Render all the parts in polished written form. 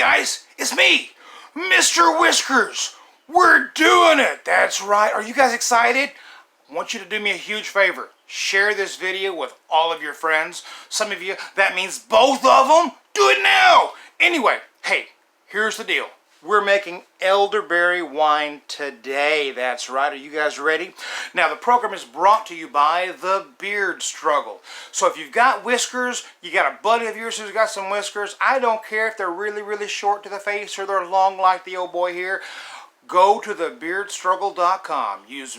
guys, it's me, Mr. Whiskers. We're doing it. That's right. Are you guys excited? I want you to do me a huge favor. Share this video with all of your friends. Some of you, that means both of them. Do it now. Anyway, hey, here's the deal. We're making elderberry wine today. That's right. Are you guys ready? Now, the program is brought to you by The Beard Struggle. So if you've got whiskers, you got a buddy of yours who's got some whiskers, I don't care if they're really, really short to the face or they're long like the old boy here, go to thebeardstruggle.com. Use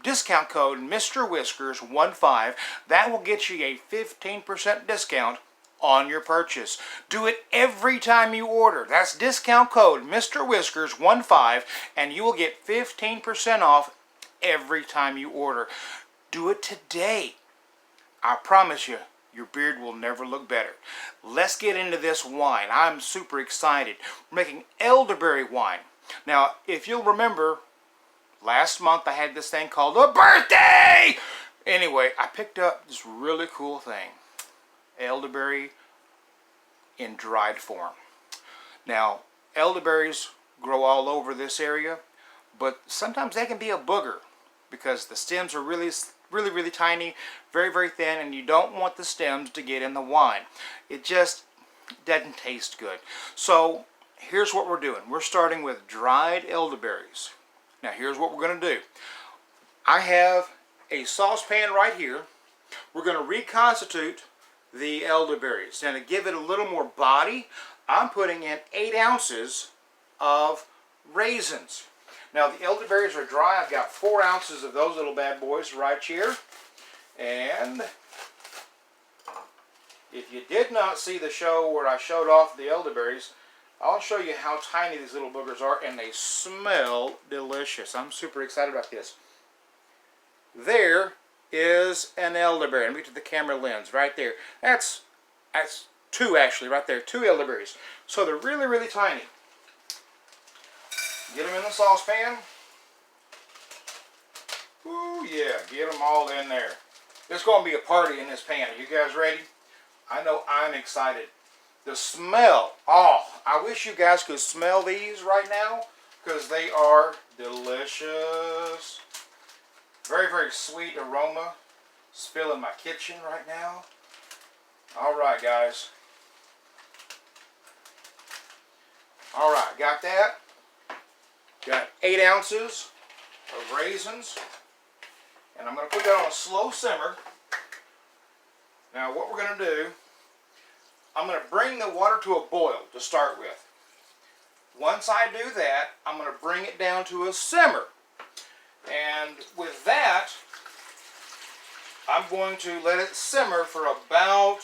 discount code Mr. Whiskers15. That will get you a 15% discount on your purchase. Do it every time you order. That's discount code Mr. Whiskers15 and you will get 15% off every time you order. Do it today. I promise you, your beard will never look better. Let's get into this wine. I'm super excited. We're making elderberry wine. Now, if you'll remember, last month I had this thing called a birthday! Anyway, I picked up this really cool thing. Elderberry in dried form. Now, elderberries grow all over this area, but sometimes they can be a booger because the stems are really tiny, very, very thin, and you don't want the stems to get in the wine. It just doesn't taste good. So, here's what we're doing. We're starting with dried elderberries. Now, here's what we're going to do. I have a saucepan right here. We're going to reconstitute the elderberries. Now, to give it a little more body, I'm putting in 8 ounces of raisins. Now, the elderberries are dry. I've got 4 ounces of those little bad boys right here. And if you did not see the show where I showed off the elderberries, I'll show you how tiny these little boogers are, and they smell delicious. I'm super excited about this. There is an elderberry. Let me get to the camera lens right there. That's 2 actually right there. 2 elderberries. So they're really, really tiny. Get them in the saucepan. Ooh yeah, get them all in there. There's going to be a party in this pan. Are you guys ready? I know I'm excited. The smell, oh, I wish you guys could smell these right now because they are delicious. Very, very sweet aroma. It's filling my kitchen right now. Alright, guys. Alright, got that. Got 8 ounces of raisins. And I'm going to put that on a slow simmer. Now, what we're going to do, I'm going to bring the water to a boil to start with. Once I do that, I'm going to bring it down to a simmer. And with that, I'm going to let it simmer for about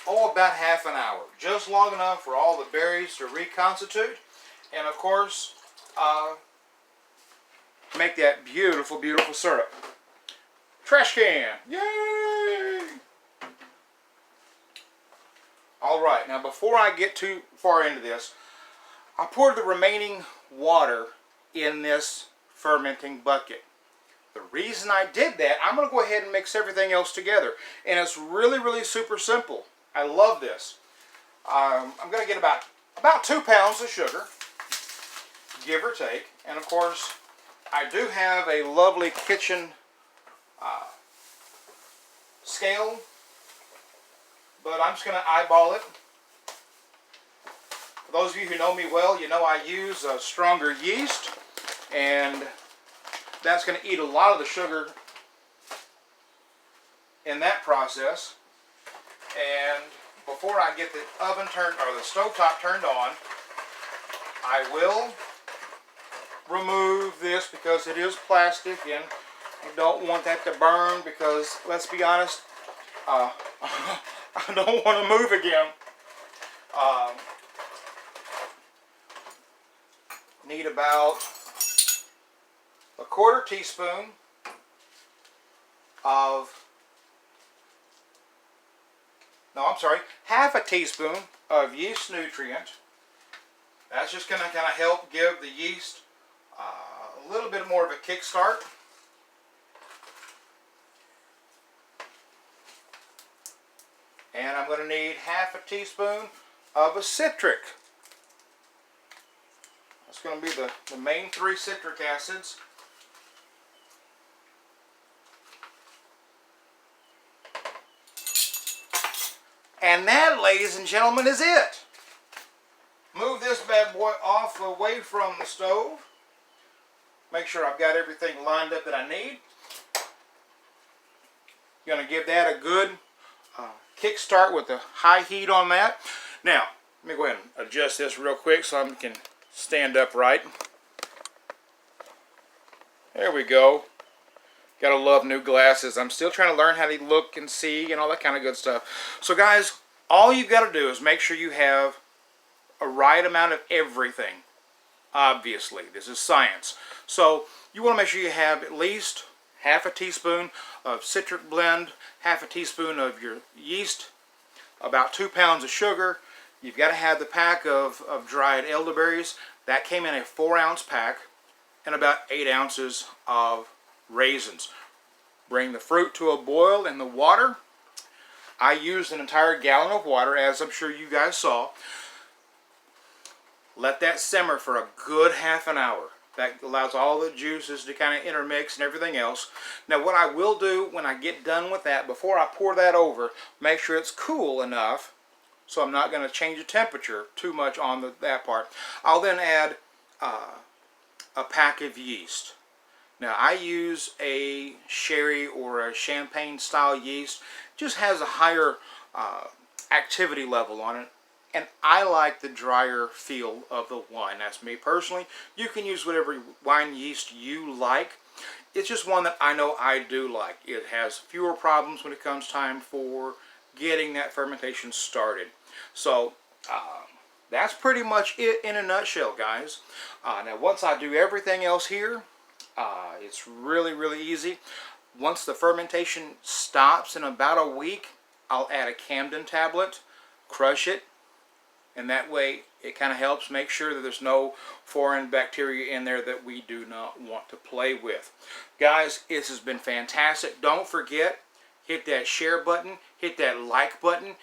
half an hour. Just long enough for all the berries to reconstitute. And of course, make that beautiful, beautiful syrup. Trash can! Yay! Alright, now before I get too far into this, I poured the remaining water in this fermenting bucket. The reason I did that, I'm going to go ahead and mix everything else together. And it's really, really super simple. I love this. I'm going to get about 2 pounds of sugar, give or take. And of course, I do have a lovely kitchen scale, but I'm just going to eyeball it. For those of you who know me well, you know I use a stronger yeast, and that's going to eat a lot of the sugar in that process. And before I get the oven turned, or the stovetop turned on, I will remove this because it is plastic and I don't want that to burn because, let's be honest, I don't want to move again. Need about a 1/4 teaspoon of, half a teaspoon of yeast nutrient. That's just going to kind of help give the yeast a little bit more of a kickstart. And I'm going to need half a teaspoon of a citric going to be the main 3 citric acids. And that, ladies and gentlemen, is it. Move this bad boy off away from the stove. Make sure I've got everything lined up that I need. Going to give that a good kick start with the high heat on that. Now, let me go ahead and adjust this real quick so I can stand upright. There we go. Gotta love new glasses. I'm still trying to learn how to look and see and all that kind of good stuff. So guys, all you've got to do is make sure you have a right amount of everything. Obviously, this is science. So you want to make sure you have at least half a teaspoon of citric blend, half a teaspoon of your yeast, about 2 pounds of sugar. You've got to have the pack of dried elderberries. That came in a 4-ounce pack, and about 8 ounces of raisins. Bring the fruit to a boil in the water. I used an entire gallon of water, as I'm sure you guys saw. Let that simmer for a good half an hour. That allows all the juices to kind of intermix and everything else. Now what I will do when I get done with that, before I pour that over, make sure it's cool enough so I'm not going to change the temperature too much on that part. I'll then add a pack of yeast. Now I use a sherry or a champagne style yeast. Just has a higher activity level on it. And I like the drier feel of the wine. That's me personally. You can use whatever wine yeast you like. It's just one that I know I do like. It has fewer problems when it comes time for getting that fermentation started. So that's pretty much it in a nutshell, guys. Now once I do everything else here, it's really easy. Once the fermentation stops in about a week, I'll add a Camden tablet, crush it, and that way it kind of helps make sure that there's no foreign bacteria in there that we do not want to play with. Guys, this has been fantastic. Don't forget, hit that share button, hit that like button,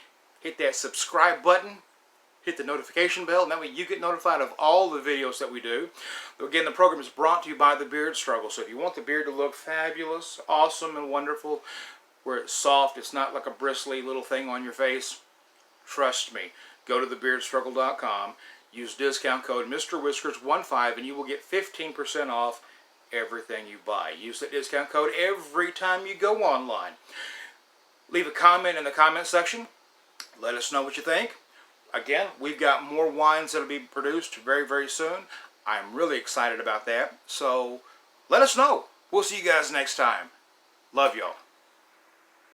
hit that subscribe button, hit the notification bell, and that way you get notified of all the videos that we do. Again, the program is brought to you by The Beard Struggle. So if you want the beard to look fabulous, awesome, and wonderful, where it's soft, it's not like a bristly little thing on your face, trust me. Go to thebeardstruggle.com, use discount code Mr. Whiskers15, and you will get 15% off everything you buy. Use that discount code every time you go online. Leave a comment in the comment section. Let us know what you think. Again, we've got more wines that will be produced very soon. I'm really excited about that. So let us know. We'll see you guys next time. Love y'all.